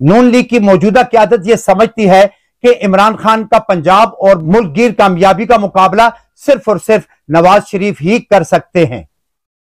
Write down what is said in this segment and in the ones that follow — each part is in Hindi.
नून लीग की मौजूदा क़यादत यह समझती है कि इमरान खान का पंजाब और मुल्कगीर कामयाबी का मुकाबला सिर्फ और सिर्फ नवाज शरीफ ही कर सकते हैं।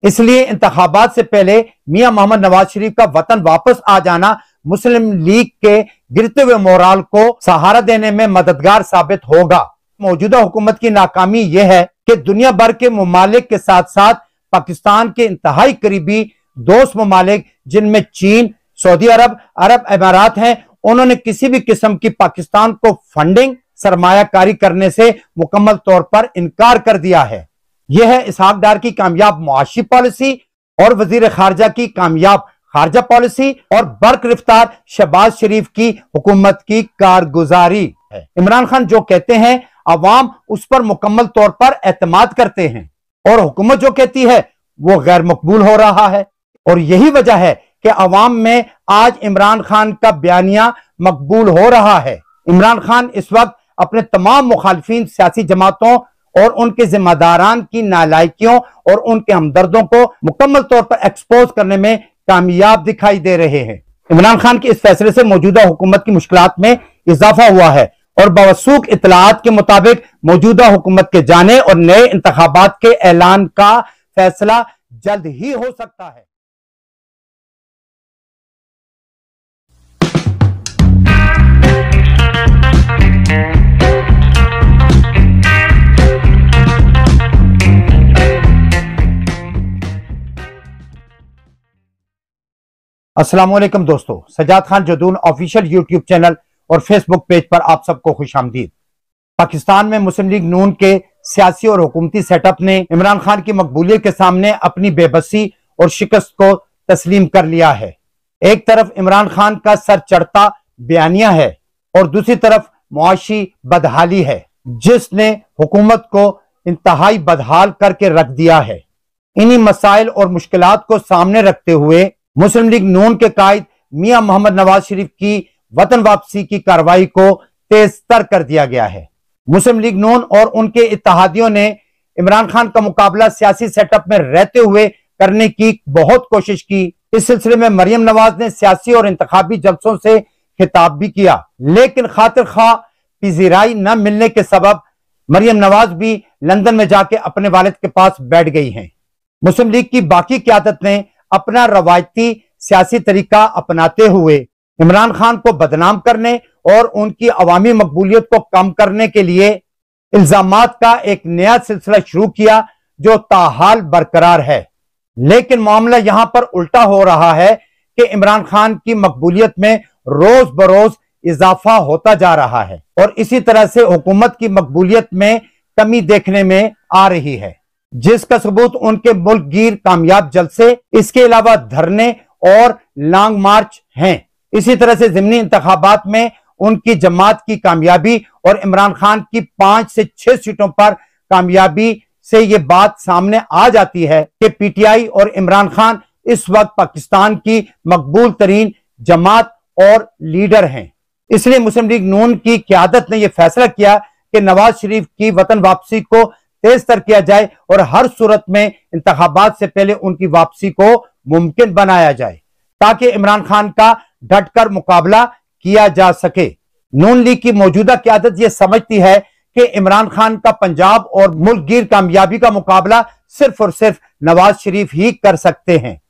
इसलिए इंतखाबात से पहले मियां मोहम्मद नवाज शरीफ का वतन वापस आ जाना मुस्लिम लीग के गिरते हुए मोराल को सहारा देने में मददगार साबित होगा। मौजूदा हुकूमत की नाकामी यह है कि दुनिया भर के ममालिक के साथ साथ पाकिस्तान के इंतहाई करीबी दोस्त ममालिक जिनमें चीन, सऊदी अरब, अरब अमारात हैं, उन्होंने किसी भी किस्म की पाकिस्तान को फंडिंग, सरमायाकारी करने से मुकम्मल तौर पर इनकार कर दिया है। यह है इसहाक डार की कामयाब मुआशी पॉलिसी और वजीर खारजा की कामयाब खारजा पॉलिसी और बरकरफ्तार शहबाज शरीफ की हुकूमत की कारगुजारी है। इमरान खान जो कहते हैं अवाम उस पर मुकम्मल तौर पर एतमाद करते हैं और हुकूमत जो कहती है वो गैर मकबूल हो रहा है। और यही वजह है कि अवाम में आज इमरान खान का बयानिया मकबूल हो रहा है। इमरान खान इस वक्त अपने तमाम मुखालिफिन सियासी जमातों और उनके जिम्मेदारान की नालायकियों और उनके हमदर्दों को मुकम्मल तौर पर एक्सपोज करने में कामयाब दिखाई दे रहे हैं। इमरान खान के इस फैसले से मौजूदा हुकूमत की मुश्किलात में इजाफा हुआ है और बवसूख इतलात के मुताबिक मौजूदा हुकूमत के जाने और नए इंतखाबात के ऐलान का फैसला जल्द ही हो सकता है। अस्सलाम वालेकुम दोस्तों, Sajjad Khan Jadoon official YouTube channel और फेसबुक पेज पर आप सबको खुशामदीद। पाकिस्तान में मुस्लिम लीग नून के सियासी और हुकूमती सेटअप ने इमरान खान की मकबूलियत के सामने अपनी बेबसी और शिकस्त को तस्लीम कर लिया है। एक तरफ इमरान खान का सर चढ़ता बयानिया है और दूसरी तरफ मुआशी बदहाली है जिसने हुकूमत को इंतहाई बदहाल करके रख दिया है। इन्हीं मसाइल और मुश्किलात को सामने रखते हुए मुस्लिम लीग नून के कायद मियां मोहम्मद नवाज शरीफ की वतन वापसी की कार्रवाई को तेज तर कर दिया गया है। मुस्लिम लीग नून और उनके इत्तेहादियों ने इमरान खान का मुकाबला सियासी सेटअप में रहते हुए करने की बहुत कोशिश की। इस सिलसिले में मरियम नवाज ने सियासी और इंतखाबी जलसों से खिताब भी किया, लेकिन खातिर खा पिजीराई न मिलने के सबब मरियम नवाज भी लंदन में जाके अपने वालिद के पास बैठ गई हैं। मुस्लिम लीग की बाकी क़यादत ने अपना रवायती सियासी तरीका अपनाते हुए इमरान खान को बदनाम करने और उनकी अवामी मकबूलियत को कम करने के लिए इल्जामात का एक नया सिलसिला शुरू किया जो ताहाल बरकरार है। लेकिन मामला यहां पर उल्टा हो रहा है कि इमरान खान की मकबूलियत में रोज बरोज इजाफा होता जा रहा है और इसी तरह से हुकूमत की मकबूलियत में कमी देखने में आ रही है, जिसका सबूत उनके मुल्कगीर कामयाब जलसे, इसके अलावा धरने और लॉन्ग मार्च हैं। इसी तरह से ज़िमनी इंतखाबात में उनकी जमात की कामयाबी और इमरान खान की 5 से 6 सीटों पर कामयाबी से यह बात सामने आ जाती है कि पीटीआई और इमरान खान इस वक्त पाकिस्तान की मकबूल तरीन जमात और लीडर हैं। इसलिए मुस्लिम लीग नून की क़यादत ने यह फैसला किया कि नवाज शरीफ की वतन वापसी को तेज तर किया जाए और हर सूरत में इंतखाबात से पहले उनकी वापसी को मुमकिन बनाया जाए ताकि इमरान खान का डटकर मुकाबला किया जा सके। नून लीग की मौजूदा क़यादत यह समझती है कि इमरान खान का पंजाब और मुल्कगीर कामयाबी का मुकाबला सिर्फ और सिर्फ नवाज शरीफ ही कर सकते हैं।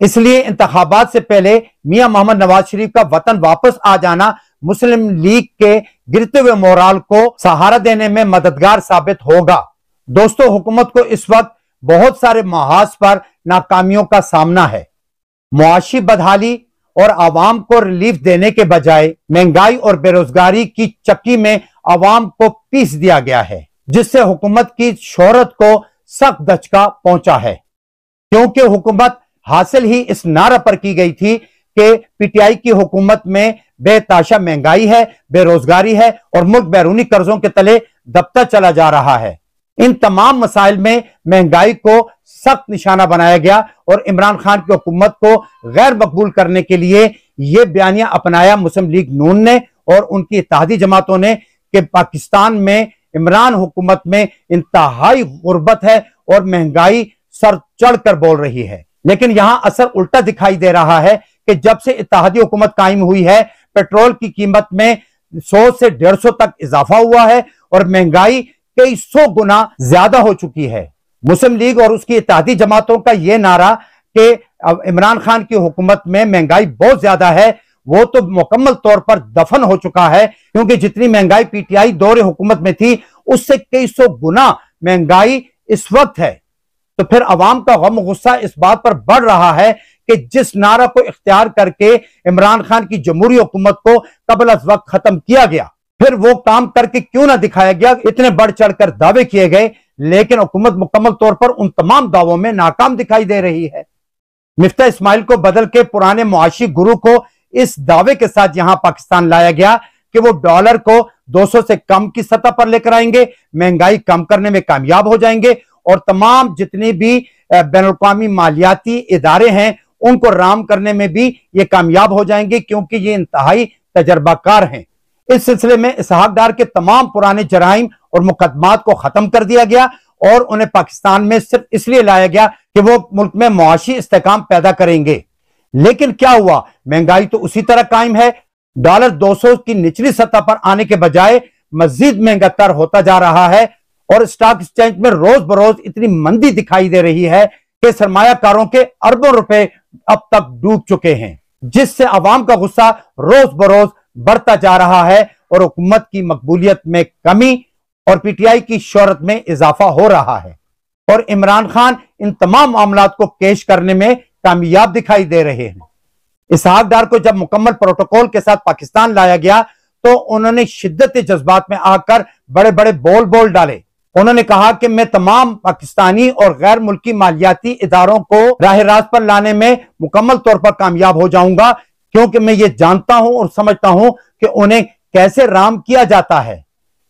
इसलिए इंतखाबात से पहले मियां मोहम्मद नवाज शरीफ का वतन वापस आ जाना मुस्लिम लीग के गिरते हुए मोराल को सहारा देने में मददगार साबित होगा। दोस्तों, हुकूमत को इस वक्त बहुत सारे महाज पर नाकामियों का सामना है। मुआशी बदहाली और आवाम को रिलीफ देने के बजाय महंगाई और बेरोजगारी की चक्की में आवाम को पीस दिया गया है, जिससे हुकूमत की शोहरत को सख्त धचका पहुंचा है। क्योंकि हुकूमत हासिल ही इस नारा पर की गई थी कि पीटीआई की हुकूमत में बेताशा महंगाई है, बेरोजगारी है और मुल्क बैरूनी कर्जों के तले दबता चला जा रहा है। इन तमाम मसाइल में महंगाई को सख्त निशाना बनाया गया और इमरान खान की हुकूमत को गैर मकबूल करने के लिए यह बयानिया अपनाया मुस्लिम लीग नून ने और उनकी इत्तेहादी जमातों ने कि पाकिस्तान में इमरान हुकूमत में इंतहाई गुर्बत है और महंगाई सर चढ़कर बोल रही है। लेकिन यहां असर उल्टा दिखाई दे रहा है कि जब से इत्तेहादी हुकूमत कायम हुई है पेट्रोल की कीमत में 100 से 150 तक इजाफा हुआ है और महंगाई कई 100 गुना ज्यादा हो चुकी है। मुस्लिम लीग और उसकी इत्तेहादी जमातों का यह नारा कि इमरान खान की हुकूमत में महंगाई बहुत ज्यादा है, वो तो मुकम्मल तौर पर दफन हो चुका है, क्योंकि जितनी महंगाई पीटीआई दौरे हुकूमत में थी उससे कई 100 गुना महंगाई इस वक्त है। तो फिर अवाम का गम गुस्सा इस बात पर बढ़ रहा है कि जिस नारा को इख्तियार करके इमरान खान की जमहूरी हुकूमत को कबल अज वक्त खत्म किया गया, फिर वो काम करके क्यों ना दिखाया गया। इतने बढ़ चढ़कर दावे किए गए, लेकिन हुकूमत मुकम्मल तौर पर उन तमाम दावों में नाकाम दिखाई दे रही है। मिफ्ता इस्माइल को बदल के पुराने मुआशी गुरु को इस दावे के साथ यहां पाकिस्तान लाया गया कि वो डॉलर को 200 से कम की सतह पर लेकर आएंगे, महंगाई कम करने में कामयाब हो जाएंगे और तमाम जितने भी बैनुल-अक़वामी मालियाती इदारे हैं उनको राम करने में भी ये कामयाब हो जाएंगे, क्योंकि ये इंतहाई तजर्बाकार हैं। इस सिलसिले में इसहाक डार के तमाम पुराने जराइम और मुकदमात को खत्म कर दिया गया और उन्हें पाकिस्तान में सिर्फ इसलिए लाया गया कि वो मुल्क में मुआशी इस्तेकाम पैदा करेंगे। लेकिन क्या हुआ, महंगाई तो उसी तरह कायम है। डॉलर 200 की निचली सतह पर आने के बजाय मजीद महंगा तर होता जा रहा है और स्टॉक एक्सचेंज में रोज बरोज इतनी मंदी दिखाई दे रही है कि सरमायाकारों के अरबों रुपए अब तक डूब चुके हैं, जिससे अवाम का गुस्सा रोज बरोज बढ़ता जा रहा है और हुकूमत की मकबूलियत में कमी और पीटीआई की शोहरत में इजाफा हो रहा है और इमरान खान इन तमाम मामलात को पेश करने में कामयाब दिखाई दे रहे हैं। इसहाक डार को जब मुकम्मल प्रोटोकॉल के साथ पाकिस्तान लाया गया तो उन्होंने शिद्दत जज्बात में आकर बड़े बड़े बोल डाले। उन्होंने कहा कि मैं तमाम पाकिस्तानी और गैर मुल्की मालियाती इदारों को राह रास्त पर लाने में मुकम्मल तौर पर कामयाब हो जाऊंगा, क्योंकि मैं ये जानता हूं और समझता हूं कि उन्हें कैसे राम किया जाता है।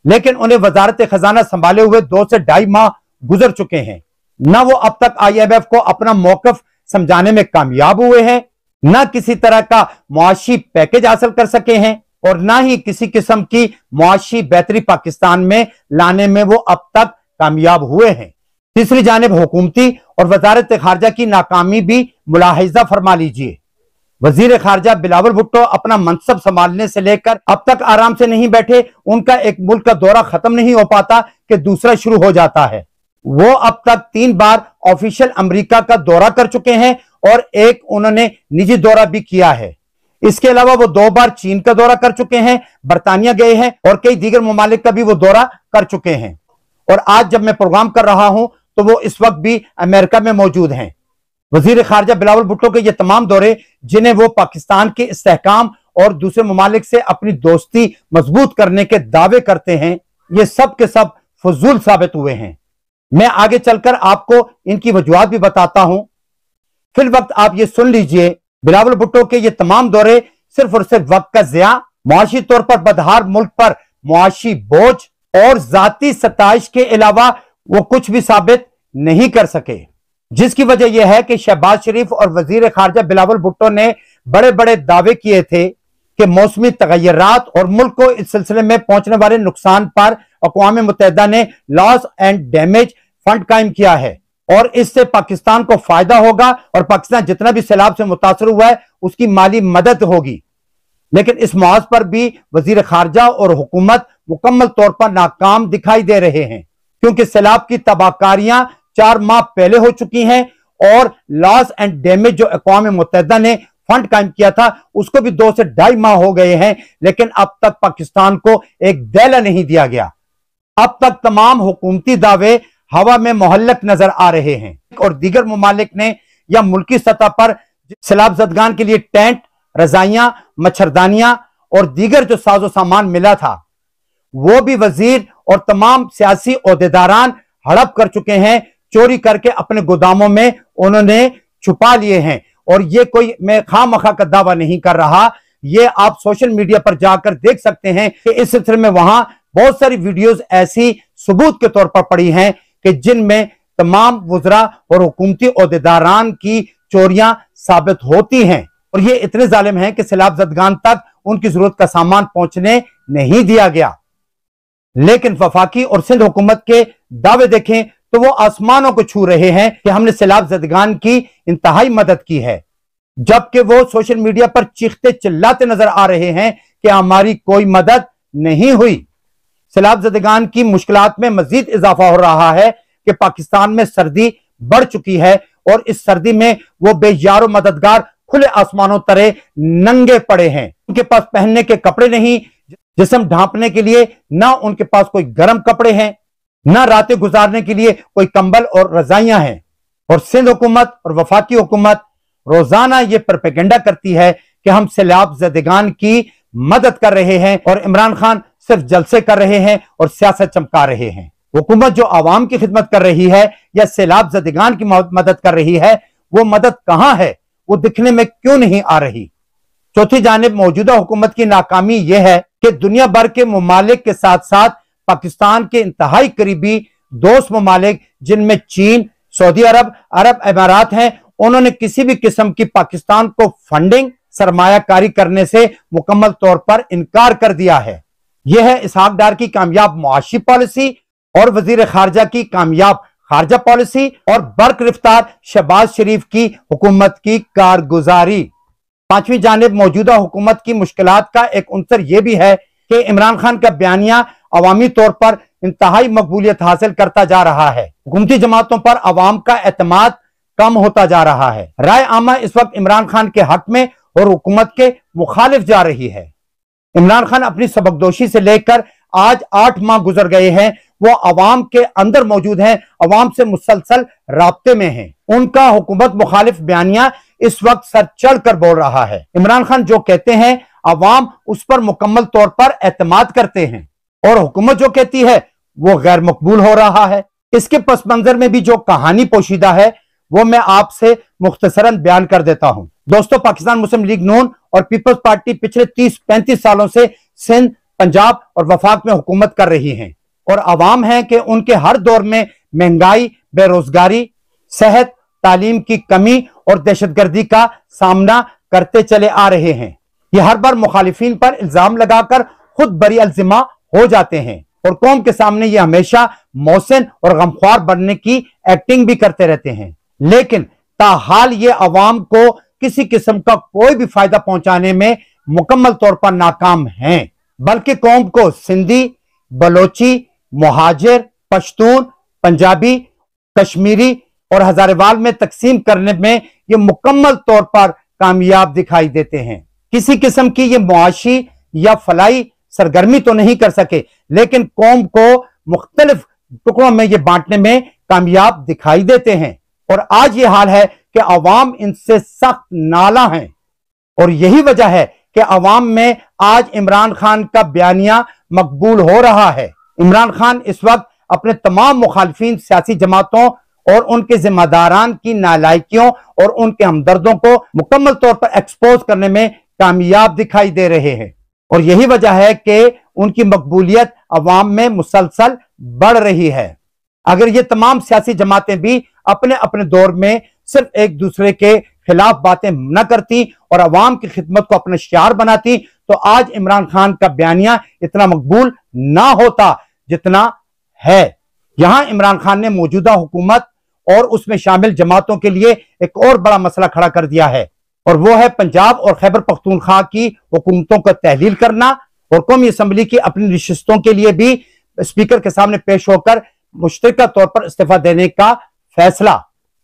लेकिन उन्हें वजारत खजाना संभाले हुए 2 से 2.5 माह गुजर चुके हैं, न वो अब तक IMF को अपना मौकफ समझाने में कामयाब हुए हैं, न किसी तरह का मुआशी पैकेज हासिल कर सके हैं और ना ही किसी किस्म की मुआशी बेहतरी पाकिस्तान में लाने में वो अब तक कामयाब हुए हैं। तीसरी जानिब हुकूमती और वजारत खारजा की नाकामी भी मुलाहिजा फरमा लीजिए। वजीर खारजा बिलावल भुट्टो अपना मनसब संभालने से लेकर अब तक आराम से नहीं बैठे। उनका एक मुल्क का दौरा खत्म नहीं हो पाता कि दूसरा शुरू हो जाता है। वो अब तक 3 बार ऑफिशियल अमेरिका का दौरा कर चुके हैं और एक उन्होंने निजी दौरा भी किया है। इसके अलावा वो 2 बार चीन का दौरा कर चुके हैं, बरतानिया गए हैं और कई दीगर ममालिक का भी वो दौरा कर चुके हैं। और आज जब मैं प्रोग्राम कर रहा हूं तो वो इस वक्त भी अमेरिका में मौजूद हैं। वजीर खारजा बिलावल भुट्टो के ये तमाम दौरे, जिन्हें वो पाकिस्तान के इस्तेहकाम और दूसरे ममालिक से अपनी दोस्ती मजबूत करने के दावे करते हैं, ये सब के सब फजूल साबित हुए हैं। मैं आगे चलकर आपको इनकी वजूहात भी बताता हूं। फिल वक्त आप ये सुन लीजिए, बिलावल भुट्टो के ये तमाम दौरे सिर्फ और सिर्फ वक्त का ज़िया, मुआशी तौर पर बदहार मुल्क पर मुआशी बोझ और जाती सताइश के अलावा वो कुछ भी साबित नहीं कर सके, जिसकी वजह यह है कि शहबाज शरीफ और वजीर खारजा बिलावल भुट्टो ने बड़े बड़े दावे किए थे कि मौसमी तगय्युरात और मुल्क को इस सिलसिले में पहुंचने वाले नुकसान पर अक़वाम मुत्तहिदा ने लॉस एंड डैमेज फंड कायम किया है और इससे पाकिस्तान को फायदा होगा और पाकिस्तान जितना भी सैलाब से मुतासर हुआ है उसकी माली मदद होगी। लेकिन इस मुआज पर भी वजीर खारजा और हुकूमत मुकम्मल तौर पर नाकाम दिखाई दे रहे हैं, क्योंकि सैलाब की तबाहकारियां 4 माह पहले हो चुकी हैं और लॉस एंड डैमेज जो अक़वाम मुत्तहिदा ने फंड कायम किया था उसको भी 2 से 2.5 माह हो गए हैं, लेकिन अब तक पाकिस्तान को एक दैला नहीं दिया गया। अब तक तमाम हुकूमती दावे हवा में मोहल्लक नजर आ रहे हैं और दीगर ममालिक ने या मुल्की सतह पर सैलाब ज़दगान के लिए टेंट, रजाइयां, मच्छरदानियां और दीगर जो साजो सामान मिला था वो भी वजीर और तमाम सियासी ओहदेदारान हड़प कर चुके हैं, चोरी करके अपने गोदामों में उन्होंने छुपा लिए हैं। और ये कोई मैं खामखा का दावा नहीं कर रहा, ये आप सोशल मीडिया पर जाकर देख सकते हैं कि इस सिलसिले में वहां बहुत सारी वीडियोस ऐसी सबूत के तौर पर पड़ी हैं कि जिनमें तमाम वुज़रा और हुकूमती ओहदेदारान की चोरियां साबित होती हैं और ये इतने जालिम हैं कि सैलाब ज़दगान तक उनकी जरूरत का सामान पहुंचने नहीं दिया गया। लेकिन वफाकी और सिंध हुकूमत के दावे देखें तो वो आसमानों को छू रहे हैं कि हमने सैलाब ज़दगान की इंतहाई मदद की है। जबकि वो सोशल मीडिया पर चीखते चिल्लाते नजर आ रहे हैं कि हमारी कोई मदद नहीं हुई। सैलाब ज़दगान की मुश्किलात में मजीद इजाफा हो रहा है कि पाकिस्तान में सर्दी बढ़ चुकी है और इस सर्दी में वो बेयारो मददगार खुले आसमानों तले नंगे पड़े हैं। उनके पास पहनने के कपड़े नहीं, जिस्म ढांपने के लिए ना उनके पास कोई गर्म कपड़े हैं, ना रातें गुजारने के लिए कोई कंबल और रजाइयां हैं। और सिंध हुकूमत और वफाकी हुकूमत रोजाना ये प्रोपेगेंडा करती है कि हम सैलाब ज़दगान की मदद कर रहे हैं और इमरान खान सिर्फ जलसे कर रहे हैं और सियासत चमका रहे हैं। हुकूमत जो आवाम की खिदमत कर रही है या सैलाब ज़दगान की मदद कर रही है, वो मदद कहां है, वो दिखने में क्यों नहीं आ रही। चौथी जानिब मौजूदा हुकूमत की नाकामी यह है कि दुनिया भर के ममालिक के साथ साथ पाकिस्तान के इंतहाई करीबी दोस्त ममालिक जिनमें चीन, सऊदी अरब, अरब अमारात हैं, उन्होंने किसी भी किस्म की पाकिस्तान को फंडिंग, सरमायाकारी करने से मुकम्मल तौर पर इनकार कर दिया है। यह है इसहाक डार की कामयाब मुआशी पॉलिसी और वजीर खारजा की कामयाब खारजा पॉलिसी और बरगिरफ्तार शहबाज शरीफ की हुकूमत की कारगुजारी। पांचवी जानिब मौजूदा हुकूमत की मुश्किलात का एक उनसर यह भी है कि इमरान खान का बयानिया अवामी तौर पर इंतहाई मकबूलियत हासिल करता जा रहा है। हुकूमती जमातों पर अवाम का एतमाद कम होता जा रहा है। राय आमा इस वक्त इमरान खान के हक में और हुकूमत के मुखालिफ जा रही है। इमरान खान अपनी सबकदोशी से लेकर आज 8 माह गुजर गए हैं, वो अवाम के अंदर मौजूद हैं, अवाम से मुसलसल राब्ते में हैं। उनका हुकूमत मुखालिफ बयानिया इस वक्त सर चढ़ कर बोल रहा है। इमरान खान जो कहते हैं अवाम उस पर मुकम्मल तौर पर एतमाद करते हैं और हुकूमत जो कहती है वो गैर मकबूल हो रहा है। इसके पस मंजर में भी जो कहानी पोशीदा है वो मैं आपसे मुख्तसरन बयान कर देता हूं। दोस्तों, पाकिस्तान मुस्लिम लीग नून और पीपल्स पार्टी पिछले 30-35 सालों से सिंध, पंजाब और वफाक में हुकूमत कर रही हैं और अवाम है कि उनके हर दौर में महंगाई, बेरोजगारी, सेहत, तालीम की कमी और दहशतगर्दी का सामना करते चले आ रहे हैं। ये हर बार मुखालिफिन पर इल्जाम लगाकर खुद बरी अलजिमा हो जाते हैं और कौम के सामने ये हमेशा मौसन और गमख्वार बनने की एक्टिंग भी करते रहते हैं। लेकिन ताहाल ये अवाम को किसी किस्म का कोई भी फायदा पहुंचाने में मुकम्मल तौर पर नाकाम हैं, बल्कि कौम को सिंधी, बलोची, मुहाजिर, पश्तून, पंजाबी, कश्मीरी और हजारेवाल में तकसीम करने में ये मुकम्मल तौर पर कामयाब दिखाई देते हैं। किसी किस्म की ये मुआशी या फलाई सरगर्मी तो नहीं कर सके, लेकिन कौम को मुख्तलिफ टुकड़ों में ये बांटने में कामयाब दिखाई देते हैं। और आज ये हाल है कि अवाम इनसे सख्त नाला है और यही वजह है कि अवाम में आज इमरान खान का बयानिया मकबूल हो रहा है। इमरान खान इस वक्त अपने तमाम मुखालिफिन, सियासी जमातों और उनके जिम्मेदारान की नालायकियों और उनके हमदर्दों को मुकम्मल तौर पर एक्सपोज करने में कामयाब दिखाई दे रहे हैं और यही वजह है कि उनकी मकबूलियत अवाम में मुसलसल बढ़ रही है। अगर ये तमाम सियासी जमातें भी अपने अपने दौर में सिर्फ एक दूसरे के खिलाफ बातें न करती और अवाम की खिदमत को अपना शियार बनाती तो आज इमरान खान का बयानिया इतना मकबूल ना होता जितना है। यहां इमरान खान ने मौजूदा हुकूमत और उसमें शामिल जमातों के लिए एक और बड़ा मसला खड़ा कर दिया है और वो है पंजाब और खैबर पख्तूनख्वा की हुकूमतों को तहलील करना और कौमी असम्बली की अपनी रिश्तों के लिए भी स्पीकर के सामने पेश होकर मुश्तरका तौर पर इस्तीफा देने का फैसला।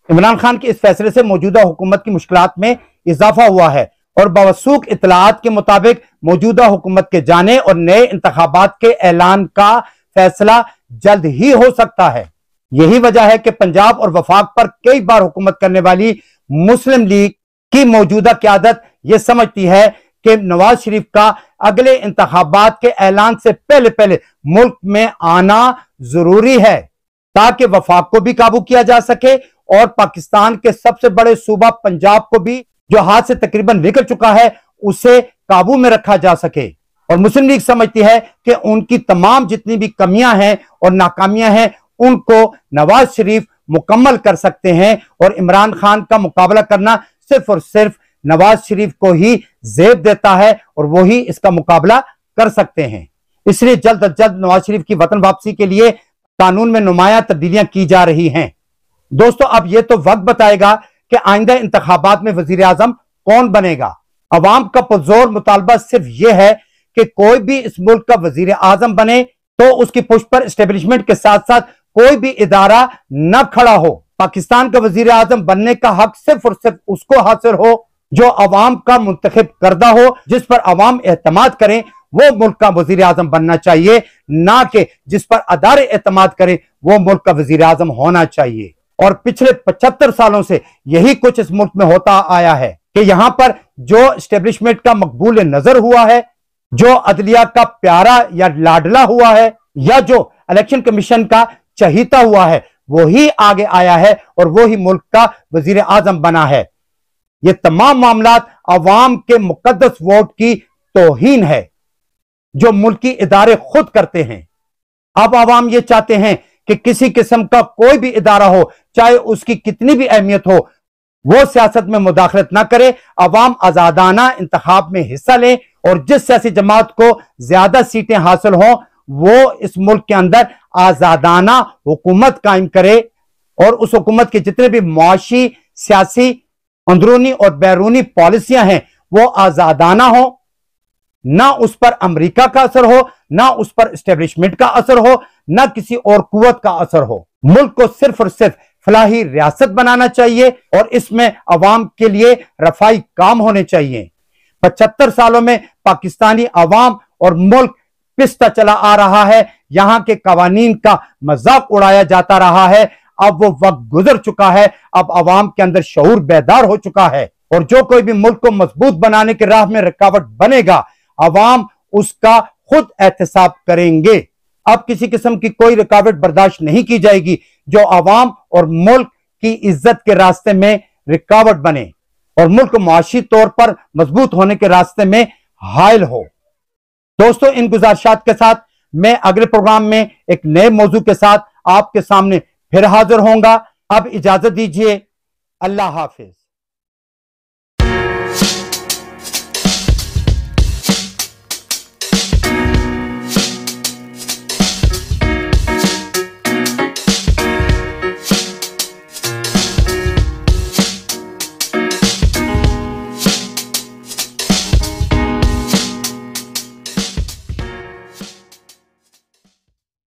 इमरान खान के इस फैसले से मौजूदा हुकूमत की मुश्किलात में इजाफा हुआ है और बावसूख इतलात के मुताबिक मौजूदा हुकूमत के जाने और नए इंतखाबात के ऐलान का फैसला जल्द ही हो सकता है। यही वजह है कि पंजाब और वफाक पर कई बार हुकूमत करने वाली मुस्लिम लीग की मौजूदा क़यादत यह समझती है कि नवाज शरीफ का अगले इंतखाबात के ऐलान से पहले पहले मुल्क में आना जरूरी है ताकि वफाक को भी काबू किया जा सके और पाकिस्तान के सबसे बड़े सूबा पंजाब को भी जो हाथ से तकरीबन निकल चुका है उसे काबू में रखा जा सके। और मुस्लिम लीग समझती है कि उनकी तमाम जितनी भी कमियां हैं और नाकामियां हैं उनको नवाज शरीफ मुकम्मल कर सकते हैं और इमरान खान का मुकाबला करना सिर्फ और सिर्फ नवाज शरीफ को ही जेब देता है और वो ही इसका मुकाबला कर सकते हैं। इसलिए जल्द अज जल्द नवाज शरीफ की वतन वापसी के लिए कानून में नुमाया तब्दीलियां की जा रही हैं। दोस्तों, अब यह तो वक्त बताएगा कि आइंदा इंतखाबात में वजीर आजम कौन बनेगा। अवाम का पुरजोर मुतालबा सिर्फ यह है कि कोई भी इस मुल्क का वजीर आजम बने तो उसकी पुष्ट पर एस्टेब्लिशमेंट के साथ साथ कोई भी इदारा न खड़ा हो। पाकिस्तान का वजीर आजम बनने का हक सिर्फ और सिर्फ उसको हासिल हो जो अवाम का मुंतखब करदा हो, जिस पर अवाम एतमाद करें, वो मुल्क का वजीर आजम बनना चाहिए, ना कि जिस पर अदारे एतमाद करें वो मुल्क का वजीर आजम होना चाहिए। और पिछले 75 सालों से यही कुछ इस मुल्क में होता आया है कि यहां पर जो एस्टेब्लिशमेंट का मकबूल नजर हुआ है, जो अदलिया का प्यारा या लाडला हुआ है, या जो इलेक्शन कमीशन का चहीता हुआ है, वो ही आगे आया है और वो ही मुल्क का वजीर आजम बना है। ये तमाम मामलात अवाम के मुकद्दस वोट की तौहीन है जो मुल्की इदारे खुद करते हैं। अब अवाम ये चाहते हैं कि किसी किस्म का कोई भी इदारा हो, चाहे उसकी कितनी भी अहमियत हो, वो सियासत में मुदाखलत ना करे, अवाम आजादाना इंतखाब में हिस्सा ले और जिस सियासी जमात को ज्यादा सीटें हासिल हों वो इस मुल्क के अंदर आजादाना हुकूमत कायम करे और उस हुकूमत के जितने भी मुआशी, सियासी, अंदरूनी और बैरूनी पॉलिसियां हैं वो आजादाना हो, ना उस पर अमेरिका का असर हो, ना उस पर एस्टेब्लिशमेंट का असर हो, ना किसी और कुव्वत का असर हो। मुल्क को सिर्फ और सिर्फ फलाही रियासत बनाना चाहिए और इसमें अवाम के लिए रफाई काम होने चाहिए। 75 सालों में पाकिस्तानी अवाम और मुल्क पिसता चला आ रहा है, यहां के कवानीन का मजाक उड़ाया जाता रहा है। अब वो वक्त गुजर चुका है, अब अवाम के अंदर शऊर बेदार हो चुका है और जो कोई भी मुल्क को मजबूत बनाने की राह में रुकावट बनेगा, अवाम उसका खुद एहतसाब करेंगे। अब किसी किस्म की कोई रुकावट बर्दाश्त नहीं की जाएगी जो अवाम और मुल्क की इज्जत के रास्ते में रुकावट बने और मुल्क मुआशी तौर पर मजबूत होने के रास्ते में हायल हो। दोस्तों, इन गुजारिशात के साथ मैं अगले प्रोग्राम में एक नए मौजू के साथ आपके सामने फिर हाजिर होऊंगा। अब इजाजत दीजिए। अल्लाह हाफिज।